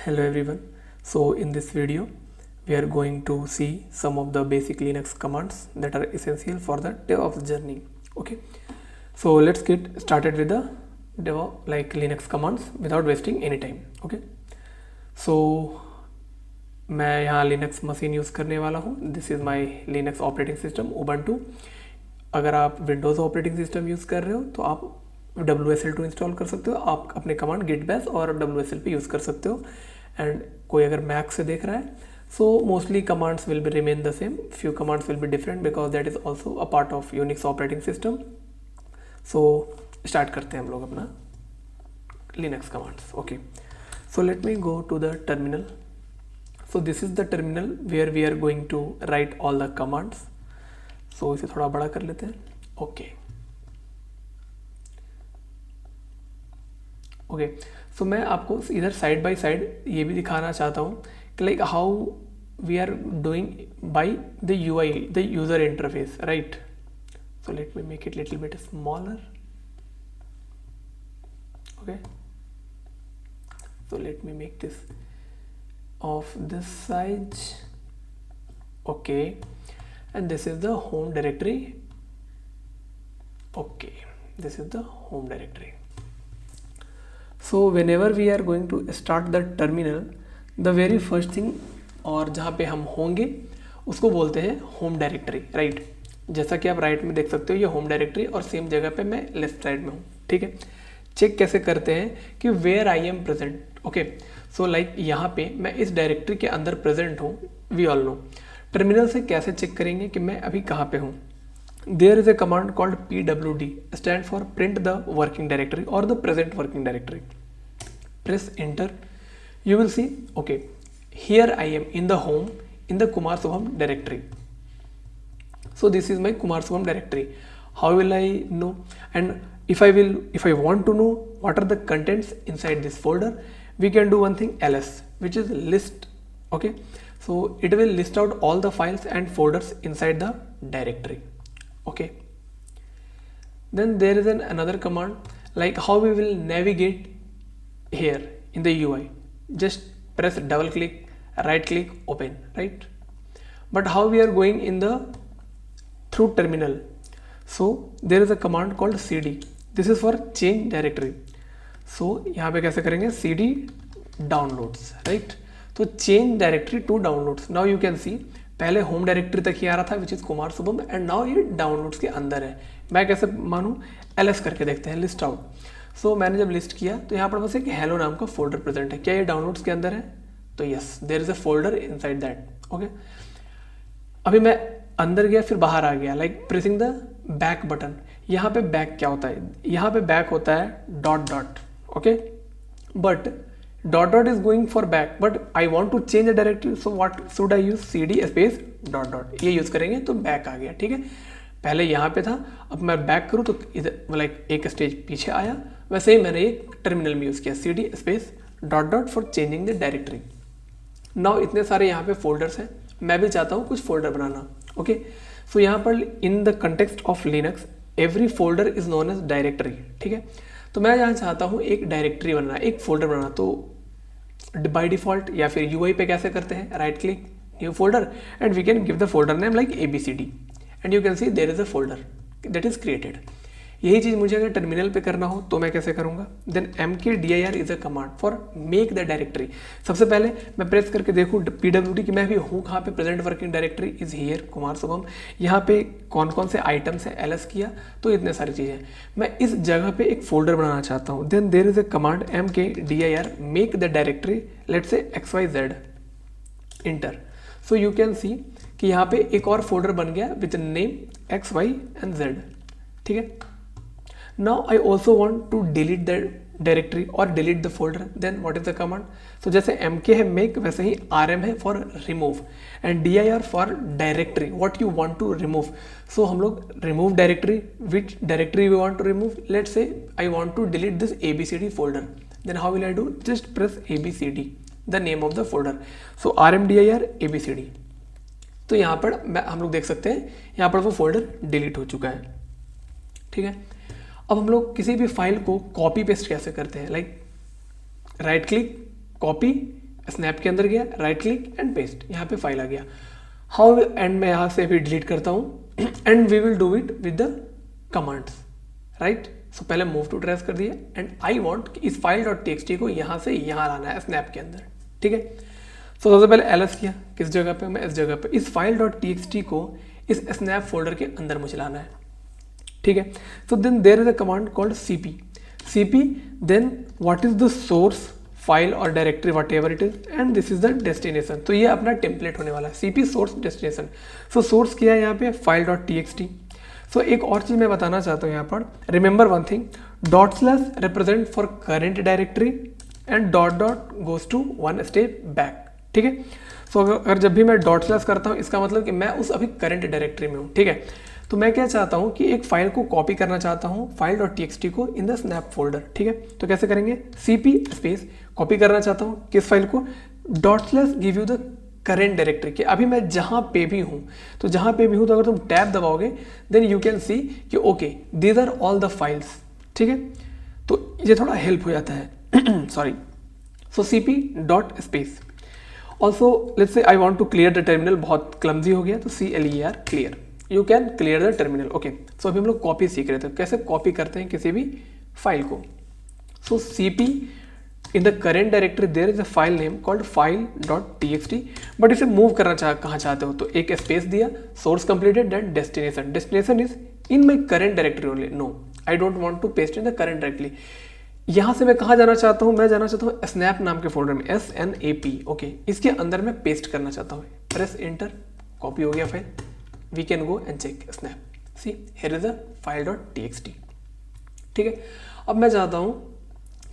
Hello everyone. So in this video we are going to see some of the basic Linux commands that are essential for the DevOps journey. Okay. So let's get started with the DevOps like Linux commands without wasting any time. Okay. So मैं यहाँ Linux machine use करने वाला हूँ. This is my Linux operating system Ubuntu. अगर आप Windows operating system use कर रहे हो तो आप WSL2 इंस्टॉल कर सकते हो. आप अपने कमांड git bash और WSL पे यूज़ कर सकते हो. एंड कोई अगर मैक से देख रहा है so mostly commands will be remain the same. Few commands will be different because that is also a part of Unix operating system. So start करते हैं हम लोग अपना Linux commands. Okay, so let me go to the terminal. So this is the terminal where we are going to write all the commands. So इसे थोड़ा बड़ा कर लेते हैं. ओके ओके, सो मैं आपको इधर साइड बाय साइड ये भी दिखाना चाहता हूँ कि like how we are doing by the UI, the user interface, right. So let me make it little bit smaller. Okay, so let me make this of this size. Okay, and this is the home directory. Okay, this is the home directory. So whenever we are going to start the terminal, the very first thing और जहाँ पे हम होंगे उसको बोलते हैं home directory, right. जैसा कि आप राइट में देख सकते हो ये होम डायरेक्टरी और सेम जगह पे मैं लेफ्ट साइड में हूँ. ठीक है, चेक कैसे करते हैं कि where I am present. Okay, so like यहाँ पे मैं इस डायरेक्टरी के अंदर प्रेजेंट हूँ. वी ऑल नो टर्मिनल से कैसे चेक करेंगे कि मैं अभी कहाँ पे हूँ. There is a command called PWD, stand for print the working directory और the present working directory. Press enter, you will see, okay, here I am in the home in the Kumar Subham directory. So this is my Kumar Subham directory. How will I know? And if I want to know what are the contents inside this folder, we can do one thing, ls, which is list. Okay, so it will list out all the files and folders inside the directory. Okay, then there is another command like how we will navigate here in the UI. Just press double click, right click, open, right. But how we are going in the through terminal? So there is a command called cd. This is for change directory. So यहाँ पे कैसे करेंगे, cd downloads, right. तो change directory to downloads. Now you can see पहले home directory तक ही आ रहा था which is Kumar Shubham and now ये डाउनलोड्स के अंदर है. मैं कैसे मानूँ, ls करके देखते हैं, लिस्ट आउट. सो मैंने जब लिस्ट किया तो यहाँ पर बस एक हेलो नाम का फोल्डर प्रेजेंट है. क्या ये डाउनलोड्स के अंदर है? तो yes, there is a folder inside that. Okay, अभी मैं अंदर गया फिर बाहर आ गया, like pressing the back button. यहाँ पे बैक क्या होता है, यहाँ पे बैक होता है dot dot. Okay, but dot dot is going for back, but I want to change the directory. So what should I use, cd space dot dot. ये यूज करेंगे तो बैक आ गया. ठीक है, पहले यहाँ पे था, अब मैं बैक करूँ तो इधर लाइक एक स्टेज पीछे आया. वैसे ही मैंने ये टर्मिनल में यूज़ किया, cd space dot dot for changing the directory. Now इतने सारे यहाँ पे फोल्डर्स हैं, मैं भी चाहता हूँ कुछ फोल्डर बनाना. ओके, सो यहाँ पर in the context of Linux every folder is known as directory. ठीक है, तो मैं यहाँ चाहता हूँ एक डायरेक्टरी बनाना, एक फोल्डर बनाना. तो बाय डिफॉल्ट या फिर UI पे कैसे करते हैं, right click, new folder, and we can give the folder name like ABCD and you can see there is a folder that is created. यही चीज़ मुझे अगर टर्मिनल पे करना हो तो मैं कैसे करूँगा, then mkdir is a command for make the directory. सबसे पहले मैं प्रेस करके देखूँ PWD कि मैं भी हूँ कहाँ पे, present working directory is here Kumar Shubham. यहाँ पे कौन कौन से आइटम्स हैं, ls किया, तो इतने सारी चीज़ें. मैं इस जगह पे एक फोल्डर बनाना चाहता हूँ. Then there is a command mkdir make the directory, let's say XYZ, enter. So you can see कि यहाँ पे एक और फोल्डर बन गया with name X, Y and Z. ठीक है, now I also want to delete the directory और delete the folder. Then what is the command, so जैसे mk है मेक, वैसे ही rm है for remove and dir for directory what you want to remove. So हम लोग remove directory, which directory we want to remove. Let's say I want to delete this ABCD folder. Then how will I do, just press ABCD the name of the folder. So rmdir ABCD. तो यहाँ पर हम लोग देख सकते हैं यहाँ पर वो फोल्डर डिलीट हो चुका है. ठीक है, अब हम लोग किसी भी फाइल को कॉपी पेस्ट कैसे करते हैं, like right click, copy, snap के अंदर गया, राइट क्लिक एंड पेस्ट, यहाँ पे फाइल आ गया। हाउ, एंड मैं यहाँ से भी डिलीट करता हूँ and we will do it with the commands, right. So पहले मूव टू ट्रेस कर दिया एंड आई वांट कि इस फाइल डॉट टीएक्सटी को यहाँ से यहाँ लाना है स्नैप के अंदर, ठीक है। सो सबसे पहले एलएस किया, किस जगह पे, मैं इस जगह पे, इस फाइल डॉट टीएक्सटी को इस स्नैप फोल्डर के अंदर मुझे लाना है, ठीक है। So then there is a command called cp, then what is the source file और directory whatever it is and this is the destination. तो ये अपना टेम्पलेट होने वाला है, cp source destination. So source किया है यहाँ पे फाइल डॉट टीएक्सटी। सो एक और चीज मैं बताना चाहता हूँ यहाँ पर, remember one thing, dot slash represent for current directory and dot dot goes to one step back, ठीक है। सो अगर जब भी मैं डॉट स्लैश करता हूँ इसका मतलब कि मैं उस अभी करंट डायरेक्टरी में हूँ, ठीक है। तो मैं क्या चाहता हूँ कि एक फाइल को कॉपी करना चाहता हूँ, फाइल डॉट टीएक्सटी को इन द स्नैप फोल्डर, ठीक है। तो कैसे करेंगे, cp स्पेस कॉपी करना चाहता हूँ किस फाइल को, dot slash give you the current directory कि अभी मैं जहाँ पे भी हूँ, तो जहाँ पे भी हूँ तो अगर तुम टैब दबाओगे देन यू कैन सी कि okay these are all the files, ठीक है। तो ये थोड़ा हेल्प हो जाता है sorry. So cp dot space also let's say I want to clear the terminal, बहुत क्लमजी हो गया तो clear clear, you can clear the terminal, okay. So अभी हम लोग कॉपी सीख रहे थे, कैसे कॉपी करते हैं किसी भी फाइल को। So cp in the current directory there is a file name called file.txt, but इसे मूव करना कहाँ चाहते हो तो एक स्पेस दिया, source completed, then destination is in my current directory only, no I don't want to paste in the current directly. यहाँ से मैं कहाँ जाना चाहता हूँ, मैं जाना चाहता हूँ स्नैप नाम के फोल्डर में, snap, ओके। इसके अंदर मैं पेस्ट करना चाहता हूँ, प्रेस एंटर, कॉपी हो गया file, we can go and check snap, see here is the file.txt, ठीक है। अब मैं चाहता हूँ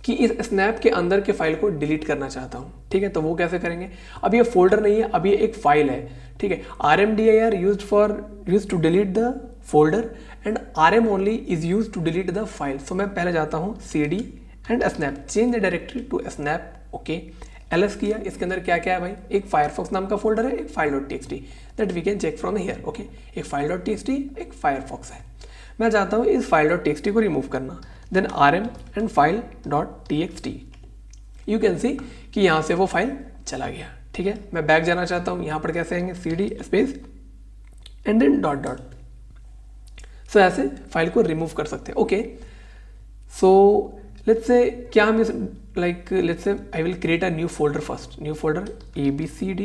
कि इस स्नैप के अंदर के फाइल को डिलीट करना चाहता हूँ, ठीक है। तो वो कैसे करेंगे, अब ये फोल्डर नहीं है, अब ये एक फाइल है, ठीक है। rmdir used to delete the folder and rm only is used to delete the file. So मैं पहले जाता हूँ cd and snap, change the directory to snap, okay. ls किया, इसके अंदर क्या क्या है भाई, एक फायरफॉक्स नाम का फोल्डर है, एक file.txt that we can check from here, okay. एक file.txt, एक फायरफॉक्स है। मैं चाहता हूँ इस file.txt को रिमूव करना, then rm and file.txt, you can see कि यहाँ से वो फाइल चला गया, ठीक है। मैं बैक जाना चाहता हूँ, यहाँ पर कैसे आएंगे, cd space and then dot dot. So ऐसे फाइल को रिमूव कर सकते हैं, ओके। सो लेट्स से क्या हम इस like let's say I will create a new folder first, new folder abcd,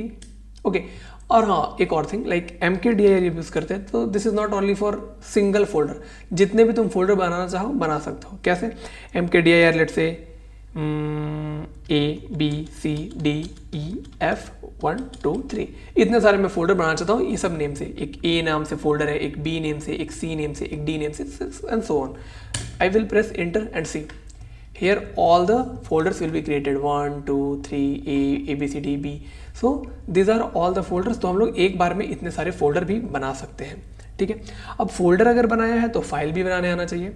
okay. और हाँ एक और थिंग, लाइक mkdir यूज करते हैं, तो this is not only for single folder, जितने भी तुम फोल्डर बनाना चाहो बना सकते हो। कैसे, mkdir लेट्स से ABCDEF 1 2 3, इतने सारे मैं फोल्डर बनाना चाहता हूँ, ये सब नेम से, एक A नाम से फोल्डर है, एक B नेम से, एक C नेम से, एक D नेम से and so on. I will press enter and see here all the folders will be created 1 2 3 A B C D B, so these are all the folders। तो हम लोग एक बार में इतने सारे फोल्डर भी बना सकते हैं, ठीक है। अब फोल्डर अगर बनाया है तो फाइल भी बनाने आना चाहिए।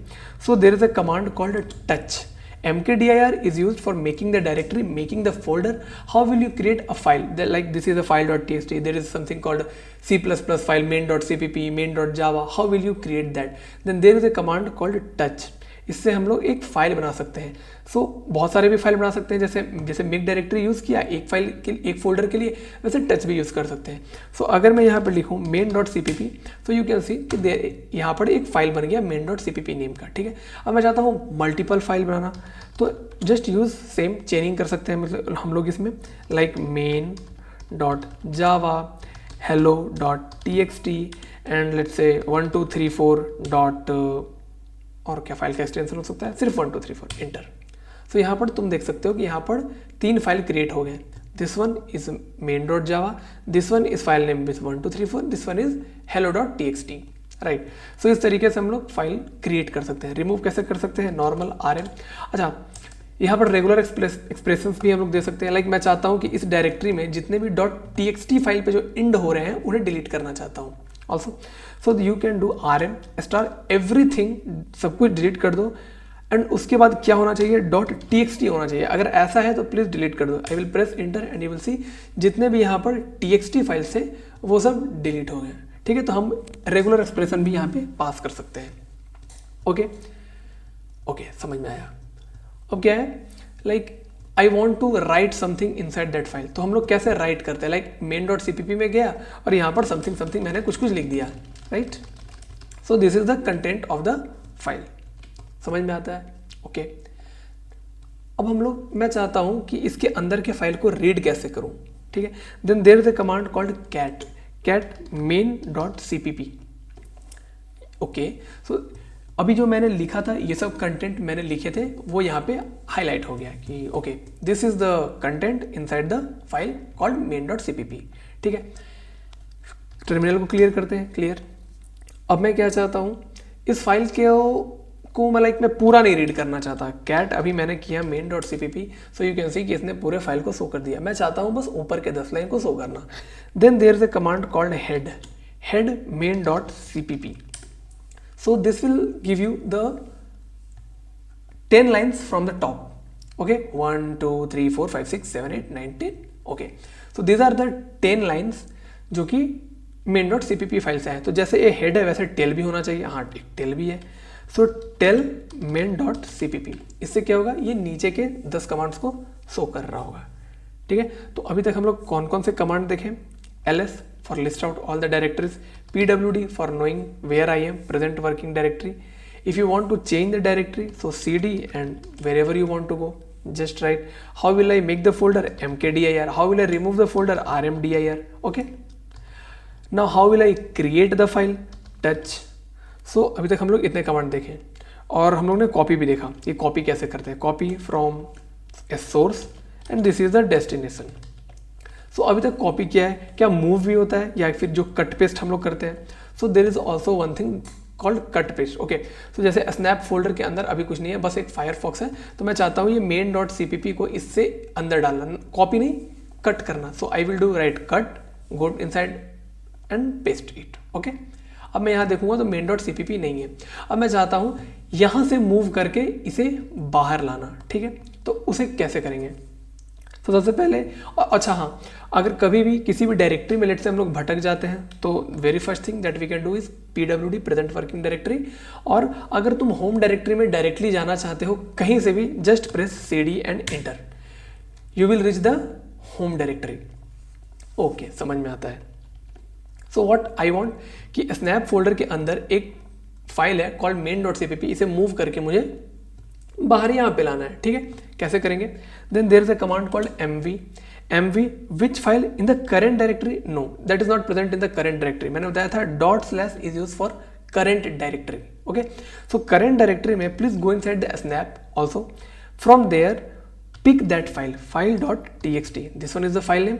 So there is a command called touch, mkdir is used for making the directory, making the folder. How will you create a file like this is a file.txt, there is something called C++ file main.cpp, main.java, how will you create that? Then there is a command called touch, इससे हम लोग एक file बना सकते हैं। सो बहुत सारे भी फाइल बना सकते हैं, जैसे मेक डायरेक्टरी यूज़ किया एक फाइल के एक फोल्डर के लिए, वैसे टच भी यूज़ कर सकते हैं। सो अगर मैं यहाँ पर लिखूँ main.cpp, तो यू कैन सी कि यहाँ पर एक फाइल बन गया main.cpp नेम का, ठीक है। अब मैं चाहता हूँ मल्टीपल फाइल बनाना, तो जस्ट यूज़ सेम चेनिंग कर सकते हैं मतलब हम लोग इसमें, like main.java hello.txt and let's say 1 2 3 4 और क्या फाइल का एक्सटेंशन हो सकता है, सिर्फ 1 2 3 4 एंटर। सो यहाँ पर तुम देख सकते हो कि यहाँ पर 3 फाइल क्रिएट हो गए, this one is main.java, this one is file name with 1 2 3 4, this one is hello.txt, right. सो इस तरीके से हम लोग फाइल क्रिएट कर सकते हैं। रिमूव कैसे कर सकते हैं, नॉर्मल rm। अच्छा, यहाँ पर रेगुलर एक्सप्रेशंस भी हम लोग दे सकते हैं, लाइक मैं चाहता हूँ कि इस डायरेक्टरी में जितने भी .txt फाइल पे जो इंड हो रहे हैं उन्हें डिलीट करना चाहता हूँ also. So you can do rm star everything, सब कुछ डिलीट कर दो एंड उसके बाद क्या होना चाहिए, .txt होना चाहिए। अगर ऐसा है तो प्लीज़ डिलीट कर दो। आई will press inter and you will see जितने भी यहाँ पर txt फाइल्स थे वो सब डिलीट हो गए, ठीक है। तो हम रेगुलर एक्सप्रेशन भी यहाँ पे पास कर सकते हैं, ओके। समझ में आया। अब क्या है, like I want to write something inside that file. तो हम लोग कैसे राइट करते हैं, लाइक main.cpp में गया और यहाँ पर समथिंग समथिंग मैंने कुछ कुछ लिख दिया, right. So this is the content of the file. समझ में आता है? ओके अब हम लोग, मैं चाहता हूँ कि इसके अंदर के फाइल को रीड कैसे करूँ, ठीक है। Then there is a command called cat main.cpp। Okay so अभी जो मैंने लिखा था, ये सब कंटेंट मैंने लिखे थे, वो यहाँ पे हाईलाइट हो गया कि okay this is the content inside the file called main.cpp, ठीक है। टर्मिनल को क्लियर करते हैं, क्लियर। अब मैं क्या चाहता हूँ, इस फाइल को मैं पूरा नहीं रीड करना चाहता। कैट अभी मैंने किया main.cpp, so you can see कि इसने पूरे फाइल को शो कर दिया। मैं चाहता हूँ बस ऊपर के 10 लाइन को शो करना। Then there is a command called head main.cpp। So this will give you the 10 lines from the top. Okay, 1 2 3 4 5 6 7 8 9 10. Okay, so these are the 10 lines जो कि main.cpp फाइल से है। तो जैसे ये हेड है वैसे टेल भी होना चाहिए। हाँ, एक टेल भी है। सो टेल main.cpp, इससे क्या होगा, ये नीचे के 10 कमांड्स को शो कर रहा होगा, ठीक है। तो अभी तक हम लोग कौन कौन से कमांड देखें, ls for list out all the directories, pwd for knowing where I am, present working directory. If you want to change the directory, so cd and wherever you want to go, just write. How will I make the folder, mkdir. How will I remove the folder, rmdir. Okay, now how will I create the file, touch. so अभी तक हम लोग इतने command देखे और हम लोग ने कॉपी भी देखा, ये कॉपी कैसे करते हैं, copy from a source and this is the destination. So अभी तक कॉपी क्या है, क्या मूव भी होता है या फिर जो कट पेस्ट हम लोग करते हैं। So there is also one thing called cut paste. Okay, so जैसे स्नैप फोल्डर के अंदर अभी कुछ नहीं है, बस एक फायरफॉक्स है, तो मैं चाहता हूँ ये main.cpp को इससे अंदर डालना, कॉपी नहीं कट करना। So I will do right cut, go inside and paste it. Okay, अब मैं यहाँ देखूंगा तो main.cpp नहीं है। अब मैं चाहता हूँ यहाँ से मूव करके इसे बाहर लाना, ठीक है। तो उसे कैसे करेंगे, तो सबसे पहले, अच्छा हाँ, अगर कभी भी किसी भी डायरेक्टरी में लेट से हम लोग भटक जाते हैं तो very first thing that we can do is pwd present working directory. और अगर तुम होम डायरेक्टरी में डायरेक्टली जाना चाहते हो कहीं से भी, just press cd and enter, you will reach the home directory. Okay, समझ में आता है। सो व्हाट आई वांट कि स्नैप फोल्डर के अंदर एक फाइल है कॉल्ड main.cpp, इसे मूव करके मुझे बाहर यहाँ पे लाना है, ठीक है। कैसे करेंगे, then there is a command called mv which file in the current directory, no that is not present in the current directory. मैंने बताया था dot/ is use for current directory. Okay, so current directory में please go inside the snap also, from there pick that file.txt, this one is the file name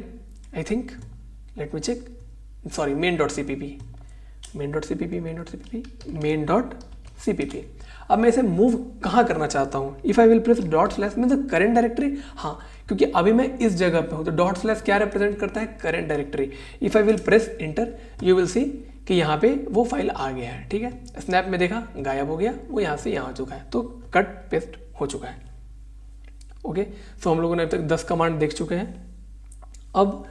I think, let me check, sorry main.cpp। अब मैं इसे move कहाँ करना चाहता हूँ, if I will press dot/ mean the current directory. हाँ, क्योंकि अभी मैं इस जगह पे हूँ तो डॉट/ क्या रिप्रेजेंट करता है, current directory. If I will press inter, you will see कि यहाँ पे वो फाइल आ गया है, ठीक है। स्नैप में देखा गायब हो गया, वो यहाँ से यहाँ आ चुका है, तो कट पेस्ट हो चुका है। ओके, सो हम लोगों ने अब तक 10 कमांड देख चुके हैं। अब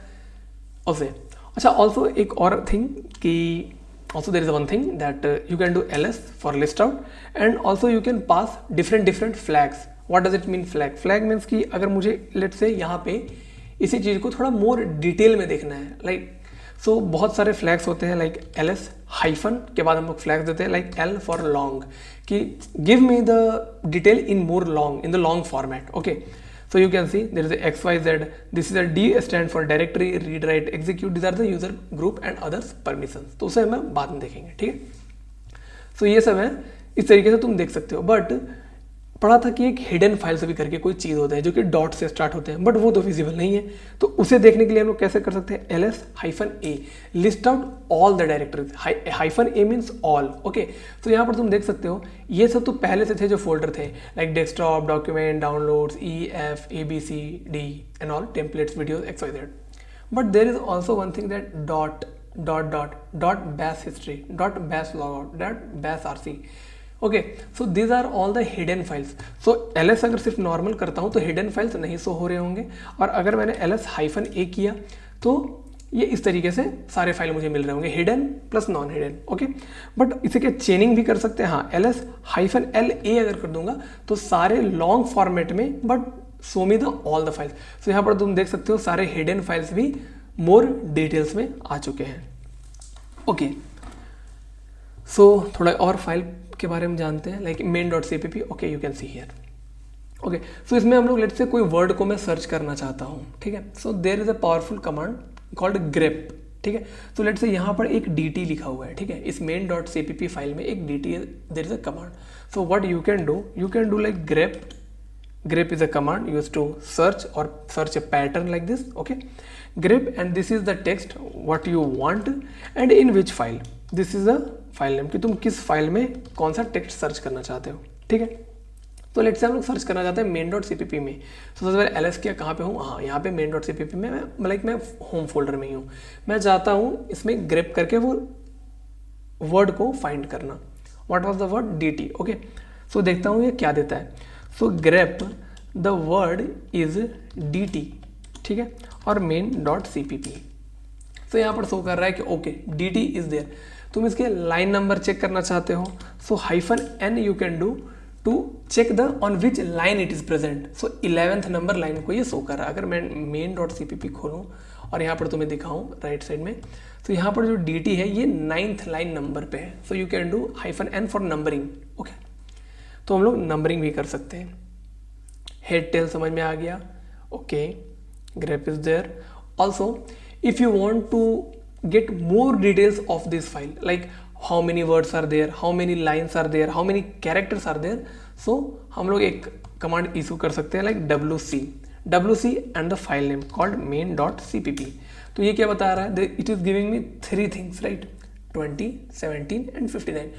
अच्छा, ऑल्सो एक और थिंग कि also there is one thing that you can do ls for list out, and also you can pass different flags. what does it mean flag means कि अगर मुझे let's say यहाँ पे इसी चीज़ को थोड़ा मोर डिटेल में देखना है, लाइक सो बहुत सारे फ्लैग्स होते हैं, लाइक ls हाइफन के बाद हम लोग फ्लैग्स देते हैं, लाइक l फॉर लॉन्ग, कि give me the detail in more long, in the long format. Okay, so you can see there is a xyz, this is a d stand for directory, read write execute, these are the user group and others permissions। तो उसे हम बाद में देखेंगे, ठीक है। सो ये सब है, इस तरीके से तुम देख सकते हो। बट पढ़ा था कि एक हिडन फाइल्स भी करके कोई चीज़ होता है जो कि डॉट से स्टार्ट होते हैं, बट वो तो विजिबल नहीं है। तो उसे देखने के लिए हम लोग कैसे कर सकते हैं, ls-a list out all the directories, -a means all. Okay, तो यहाँ पर तुम देख सकते हो ये सब तो पहले से थे जो फोल्डर थे, like desktop, document, downloads, EF, ABC, D and all, templates, videos, XYZ। But there is also one thing that dot bash history, dot bash logout, dot bash RC। Okay, so these are all the hidden files. So ls अगर सिर्फ normal करता हूँ तो hidden files नहीं show हो रहे होंगे, और अगर मैंने ls-a किया तो ये इस तरीके से सारे फाइल मुझे मिल रहे होंगे, hidden plus non hidden. Okay, but इसे क्या चेनिंग भी कर सकते हैं, हाँ, ls-la अगर कर दूंगा तो सारे लॉन्ग फॉर्मेट में but show me the all the files. So यहाँ पर तुम देख सकते हो सारे हिडन फाइल्स भी मोर डिटेल्स में आ चुके हैं। ओके, सो थोड़ा और फाइल के बारे में जानते हैं, like main.cpp। Okay, you can see here. Okay, so इसमें हम लोग लेट्स से कोई वर्ड को मैं सर्च करना चाहता हूँ, ठीक है। So there is a powerful command called grep, ठीक है। तो लेट्स से यहाँ पर एक dt लिखा हुआ है, ठीक है। इस main.cpp फाइल में एक dt, there is a command. So what you can do like grep is a command used to search a pattern like this, okay। grep, and this is the text what you want and in which file, this is a file name कि तुम किस file में कौन सा text search करना चाहते हो, ठीक है। तो लेट्स से हम लोग सर्च करना चाहते हैं main.cpp में। तो सबसे पहले ls किया, कहाँ पे हूँ, हाँ यहाँ पे main.cpp में मैं होम फोल्डर में ही हूँ। मैं चाहता हूँ इसमें grep करके वो वर्ड को फाइंड करना। What was the word, dt, okay. So देखता हूँ ये क्या देता है। So grep the word is dt, ठीक है, और main.cpp। तो यहाँ पर शो कर रहा है कि ओके dt इज देयर। तुम इसके लाइन नंबर चेक करना चाहते हो, so -n you can do to check the on which line it is present. So 11th number line को ये शो कर रहा है। अगर मैं main.cpp खोलूँ और यहाँ पर तुम्हें दिखाऊँ राइट साइड में, तो यहाँ पर जो dt है ये 9th लाइन नंबर पे है। सो you can do -n for numbering, okay. तो हम लोग नंबरिंग भी कर सकते हैं। हेड टेल समझ में आ गया, okay. grep is there. Also if you want to get more details of this file, like how many words are there, how many lines are there, how many characters are there, so हम लोग एक command issue कर सकते हैं like wc and the file name called main.cpp। तो ये क्या बता रहा है, it is giving me 3 things, right, 20, 17 and 59।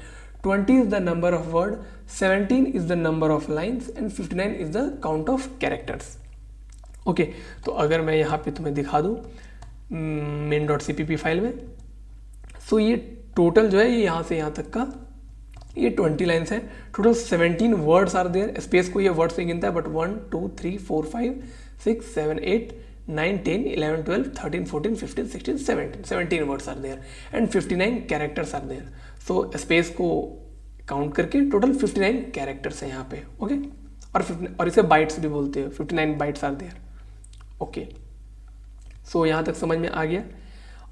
20 is the number of word, 17 is the number of lines and 59 is the count of characters, okay. तो अगर मैं यहाँ पे तुम्हें दिखा दूँ main.cpp फाइल में, सो ये टोटल जो है ये यहाँ से यहाँ तक का ये 20 लाइन्स है। Total 17 words are there. Space को ये वर्ड से गिनता है, but 1 2 3 4 5 6 7 8 9 10 11 12 13 14 15 16 17 words are there and 59 characters are there. So space को काउंट करके टोटल 59 कैरेक्टर्स है यहाँ पे, ओके। और इसे बाइट्स भी बोलते हैं, 59 bytes are there, okay. So यहाँ तक समझ में आ गया।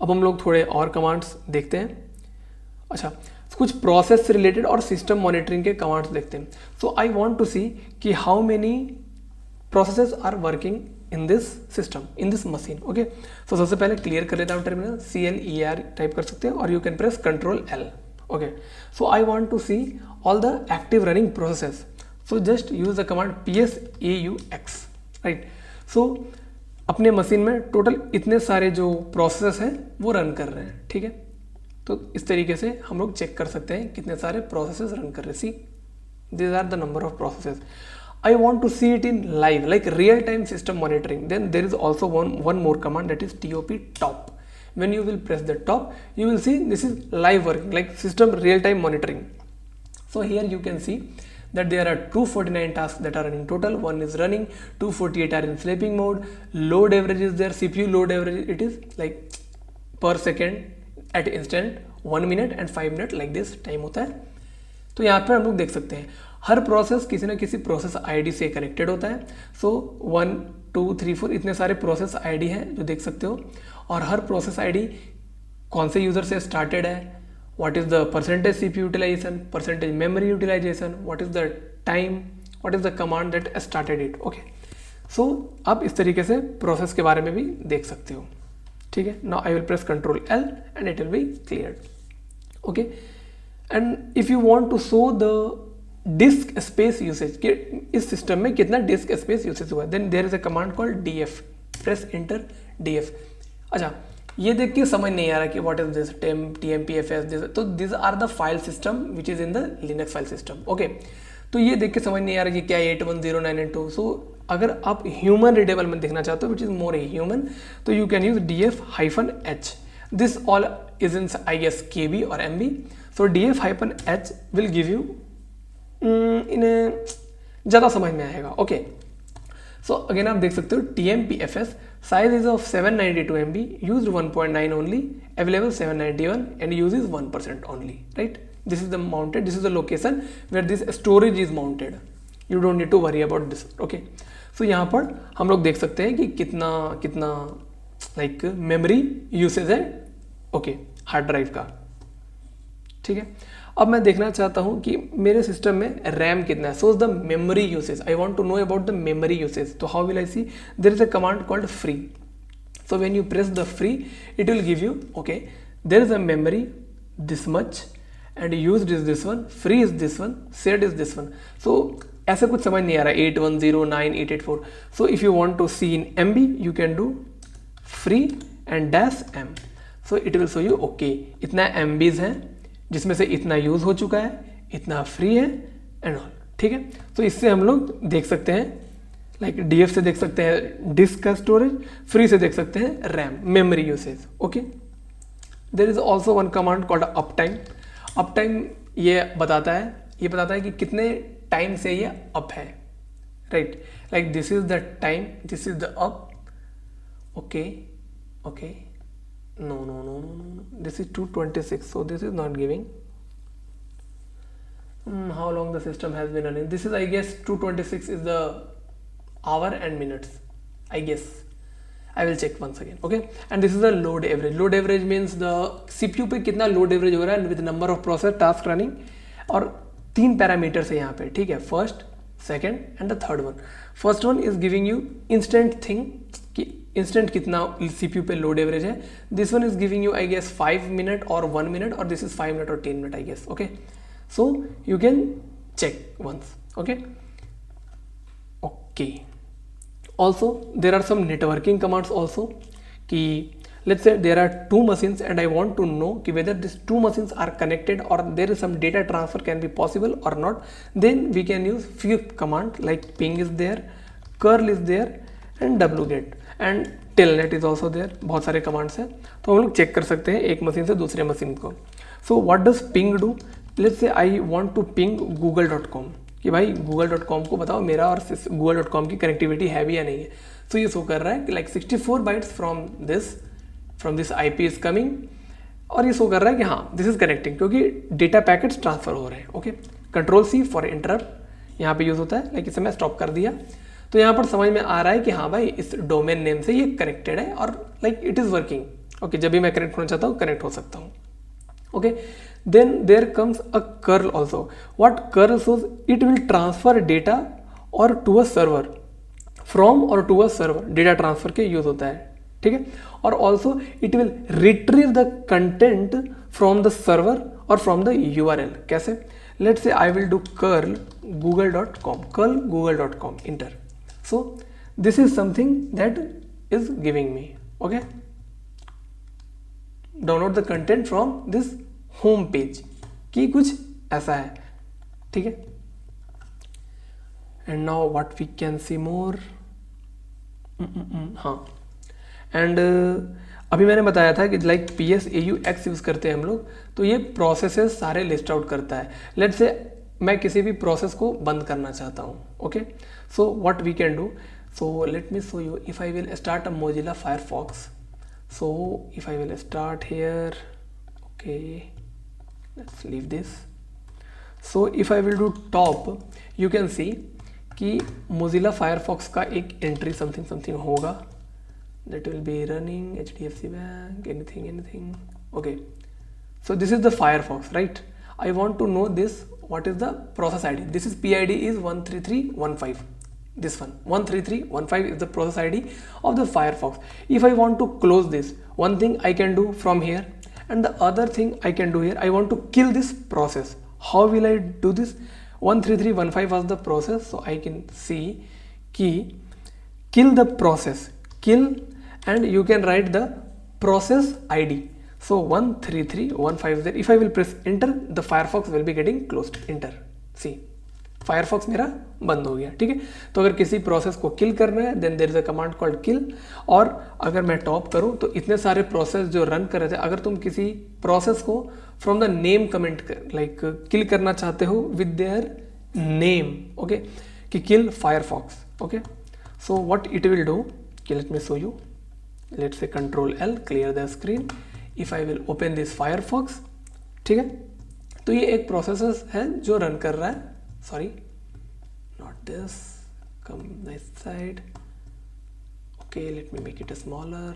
अब हम लोग थोड़े और कमांड्स देखते हैं। अच्छा, कुछ प्रोसेस से रिलेटेड और सिस्टम मॉनिटरिंग के कमांड्स देखते हैं। सो आई वांट टू सी कि how many processes are working in this system, in this machine, okay. So सबसे पहले क्लियर कर लेता हूँ टर्मिनल, CLER टाइप कर सकते हैं और you can press Ctrl+L, okay. So I want to see all the active running processes. So just use the command PSAUX, right. So अपने मशीन में टोटल इतने सारे जो प्रोसेस हैं वो रन कर रहे हैं, ठीक है। तो इस तरीके से हम लोग चेक कर सकते हैं कितने सारे प्रोसेसेस रन कर रहे हैं। सी these are the number of processes. I want to see it in live, like real time system monitoring. Then there is also one more command, that is top. When you will press the top, you will see this is live working, like system real time monitoring. So here you can see that there are 249 tasks that are running total. One is running, 248 are in sleeping mode. Load average is there, CPU load average, it is like per second at instant 1 minute and 5 minute like this time होता है। तो यहाँ पर हम लोग देख सकते हैं हर प्रोसेस किसी न किसी प्रोसेस आईडी से कनेक्टेड होता है। सो 1 2 3 4 इतने सारे प्रोसेस आईडी हैं जो देख सकते हो, और हर प्रोसेस आईडी कौन से यूज़र से स्टार्टेड है, what is the percentage CPU utilization, percentage memory utilization, what is the time, what is the command that started it, okay. So आप इस तरीके से प्रोसेस के बारे में भी देख सकते हो, ठीक है। Now I will press Ctrl+L and it will be cleared, okay. And if you want to show the disk space usage कि इस सिस्टम में कितना डिस्क स्पेस यूसेज हुआ है, then there is a command called DF, press enter DF। अच्छा, ये देख के समझ नहीं आ रहा कि व्हाट इज दिस TMPFS, तो this are the file system which is in the Linux file system, okay. तो ये देख के समझ नहीं आ रहा कि क्या 81098 सो अगर आप ह्यूमन रीडेबल में देखना चाहते हो विच इज मोर ह्यूमन, तो you can use DF-H। This all is in I guess KB और MB। So DF-H will give you इन्हें ज़्यादा समझ में आएगा, ओके। सो अगेन आप देख सकते हो TMPFS size is of 792 MB, used 1.9 only, available 791 and use is 1% only, right. This is the mounted, this is the location where this storage is mounted. You don't need to worry about this, okay. सो यहाँ पर हम लोग देख सकते हैं कि कितना कितना लाइक मेमोरी यूसेज है ओके हार्ड ड्राइव का। ठीक है, अब मैं देखना चाहता हूँ कि मेरे सिस्टम में रैम कितना है। So the memory usage, I want to know about the memory usage. तो how will I see? There is a command called free. So when you press the free it will give you okay there is a memory this much and used is this one, free is this one, shared is this one. So ऐसा कुछ समझ नहीं आ रहा 8109 884। सो if you want to see in MB you can do free and dash M। So it will show you okay इतना MBs हैं जिसमें से इतना यूज हो चुका है, इतना फ्री है एंड ऑल। ठीक है, तो इससे हम लोग देख सकते हैं लाइक DF से देख सकते हैं डिस्क का स्टोरेज, फ्री से देख सकते हैं RAM memory usage. Okay, there is also one command called uptime. Uptime ये बताता है कि कितने टाइम से ये अप है, right? Like this is the time, this is the up. Okay okay, no, this is 226, so this is not giving how long the system has been running. This is I guess 226 is the hour and minutes, I guess. I will check once again. Okay, and this is the load average. Load average means the CPU पे कितना load average हो रहा है with number of process task running, और 3 parameters है यहाँ पे। ठीक है, first, second and the third one. First one is giving you instant thing कि इंस्टेंट कितना CPU पे लोड एवरेज है। This one is giving you I guess 5 minute और 1 मिनट, और दिस इज 5 मिनट और 10 minute I guess. Okay, so you can check once. Okay okay, also there are some networking commands also कि let's say there are 2 machines and I want to know कि whether these 2 machines are connected or there is some data transfer can be possible or not, then we can use few command like ping is there, curl is there and wget and telnet is also there। बहुत सारे commands हैं, तो हम लोग check कर सकते हैं एक मशीन से दूसरे मशीन को। So what does ping do? Let's say I want to ping google.com कि भाई google.com को बताओ मेरा और google.com की कनेक्टिविटी है भी या नहीं है। सो ये शो कर रहा है कि like 64 bytes from this IP is coming, और ये शो कर रहा है कि हाँ दिस इज कनेक्टिंग, क्योंकि डेटा पैकेट्स ट्रांसफर हो रहे हैं। Okay, control C for interrupt यहाँ पे यूज होता है, लाइक इसे मैं स्टॉप कर दिया तो यहाँ पर समझ में आ रहा है कि हाँ भाई इस डोमेन नेम से ये कनेक्टेड है और like it is working. Okay, जब भी मैं कनेक्ट होना चाहता हूँ कनेक्ट हो सकता हूँ। Okay, then there comes a curl also. What curl shows? It will transfer data और टू अ सर्वर, फ्रॉम और to a server, data transfer के यूज होता है। ठीक है, और also it will retrieve the content from the server और from the URL। कैसे? Let's say I will do curl google.com enter. So this is something that is giving me okay download the content from this home page की कुछ ऐसा है। ठीक है, and now what we can see more. हाँ, and अभी मैंने बताया था कि लाइक PSAUX यूज़ करते हैं हम लोग, तो ये प्रोसेसेस सारे लिस्ट आउट करता है। लेट्स से मैं किसी भी प्रोसेस को बंद करना चाहता हूँ। Okay, so what we can do, so let me show you if I will start a Mozilla Firefox. So if I will start here, okay let's leave this. So if I will do top, you can see कि Mozilla Firefox का एक entry something होगा that will be running HDFC Bank, anything. Okay, so this is the Firefox, right? I want to know this, what is the process ID? This is PID is 13315. This one 13315 is the process ID of the Firefox. If I want to close this, one thing I can do from here, and the other thing I can do here, I want to kill this process. How will I do this? 13315 was the process, so I can see key kill the process, kill, and you can write the process ID. So 13315 there. If I will press enter, the Firefox will be getting closed. Enter. See, Firefox मेरा बंद हो गया। ठीक है, तो अगर किसी process को किल करना है then there is a command called kill. और अगर मैं टॉप करूं तो इतने सारे प्रोसेस जो रन कर रहे थे, अगर तुम किसी प्रोसेस को from the name comment like kill करना चाहते हो विद देयर नेम, ओके, कि kill Firefox. Okay, so what it will do, let me show you. Let's say Control L, clear the screen. If I will open this Firefox, ठीक है, तो ये एक process है जो रन कर रहा है, sorry not this, come this side. Okay, let me make it smaller.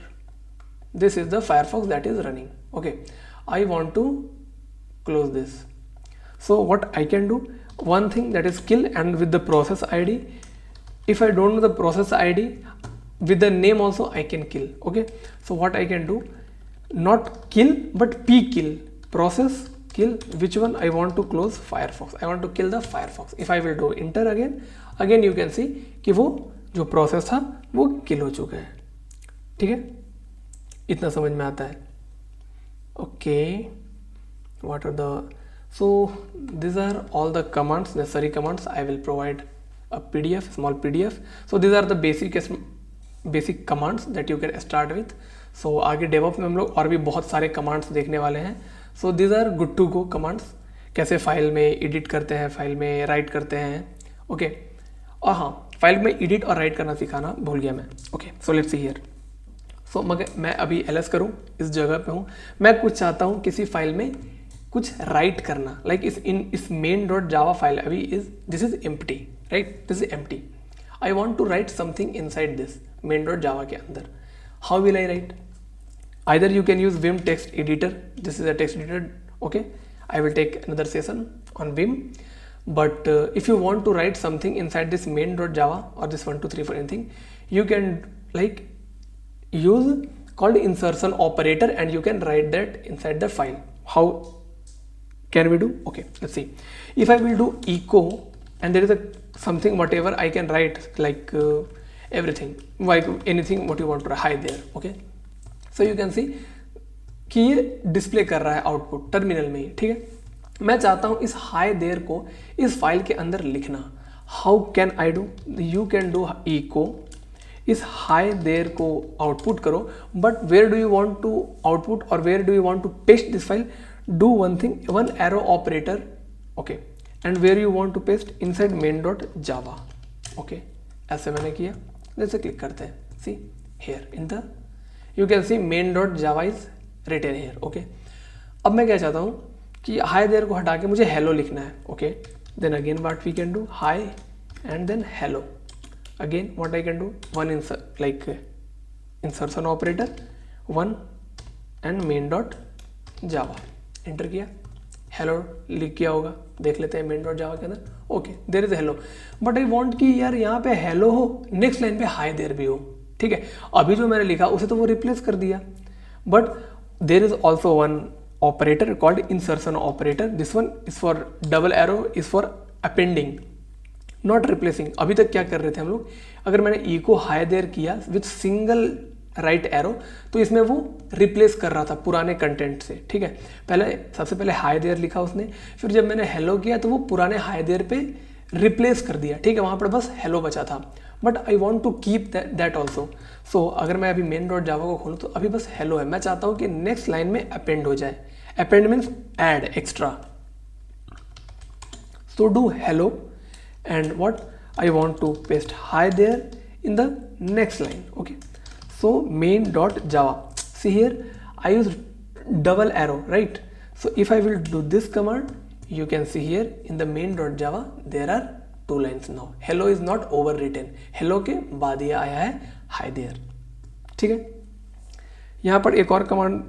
This is the Firefox that is running. Okay, I want to close this. So what I can do, one thing that is kill, and with the process ID, if I don't know the process ID, with the name also I can kill. Okay, so what I can do, not kill but p kill, process kill, which one I want to close? Firefox. I want to kill the Firefox. If I will do enter again you can see कि वो जो process था वो किल हो चुका है. ठीक है, इतना समझ में आता है. Okay, what are the, so these are all the commands, necessary commands. I will provide a PDF, small PDF. So these are the basic commands that you can start with. So आगे DevOps में हम लोग और भी बहुत सारे commands देखने वाले हैं. So these are good to go commands. कैसे फाइल में एडिट करते हैं, फाइल में राइट करते हैं. ओके, और हाँ, फाइल में एडिट और राइट करना सिखाना भूल गया मैं. Okay, so let's see here. So मगर मैं अभी ls करूँ, इस जगह पे हूँ, मैं कुछ चाहता हूँ किसी फाइल में कुछ राइट करना. लाइक इस main.java फाइल अभी this is empty, right, this is empty. I want to write something inside this main.java के अंदर. How will I write? Either you can use Vim text editor. This is a text editor. Okay, I will take another session on Vim. But if you want to write something inside this main.java or this 1 2 3 4 anything, you can like use called insertion operator, and you can write that inside the file. How can we do? Okay, let's see. If I will do echo and there is a something whatever I can write like everything, like anything what you want to hide there. Okay, so you can see कि ये display कर रहा है output terminal में ही. ठीक है, मैं चाहता हूँ इस हाई देयर को इस फाइल के अंदर लिखना. How can I do? You can do echo, इस हाई देयर को आउटपुट करो, but where do you want to output और where do you want to paste this file? Do one thing, one arrow operator. Okay, and where you want to paste? Inside main.java. Okay, ऐसे मैंने किया. जैसे click करते हैं, see here in the you can see main.java is written here. okay, अब मैं क्या चाहता हूँ कि हाई देयर को हटा के मुझे हेलो लिखना है. Okay, then again what we can do, hi and then hello. Again what I can do, one like insertion operator, one and main.java. Enter किया, हेलो लिख किया होगा, देख लेते हैं main.java के अंदर. Okay, there is hello, but I want कि यार यहाँ पे हेलो हो, नेक्स्ट लाइन पे हाई देयर भी हो. ठीक है, अभी जो मैंने लिखा उसे तो वो रिप्लेस कर दिया, but there is also one operator called insertion operator. This one is for double arrow, is for appending, not replacing. अभी तक क्या कर रहे थे हम लोग, अगर मैंने इको हाई देयर किया विथ सिंगल राइट एरो तो इसमें वो रिप्लेस कर रहा था पुराने कंटेंट से. ठीक है, सबसे पहले हाई देयर लिखा उसने, फिर जब मैंने हेलो किया तो वो पुराने हाई देयर पे रिप्लेस कर दिया. ठीक है, वहाँ पर बस हेलो बचा था, but I want to keep that also. So अगर मैं अभी main.java को खोलूँ तो अभी बस हेलो है. मैं चाहता हूँ कि नेक्स्ट लाइन में अपेंड हो जाए. Append means add, extra. So do hello and what I want to paste hi there in the next line. Okay, so main.java, see here I use double arrow, right. So if I will do this command, you can see here in the main.java there are 2 lines now. hello is not overwritten. hello के बाद ये आया है hi there. ठीक है, यहाँ पर एक और कमांड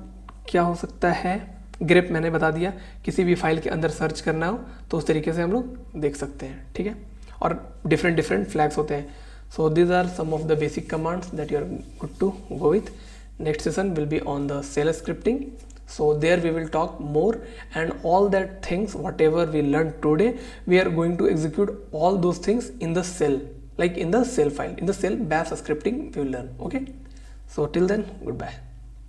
क्या हो सकता है, grep मैंने बता दिया. किसी भी फाइल के अंदर सर्च करना हो तो उस तरीके से हम लोग देख सकते हैं. ठीक है, और डिफरेंट फ्लैग्स होते हैं. सो these are some of the basic commands that you are good to go with. Next session will be on the shell scripting. So there we will talk more, and all that things whatever we learned today, we are going to execute all those things in the shell, like in the shell file, in the shell bash scripting we will learn. Okay, so till then, goodbye.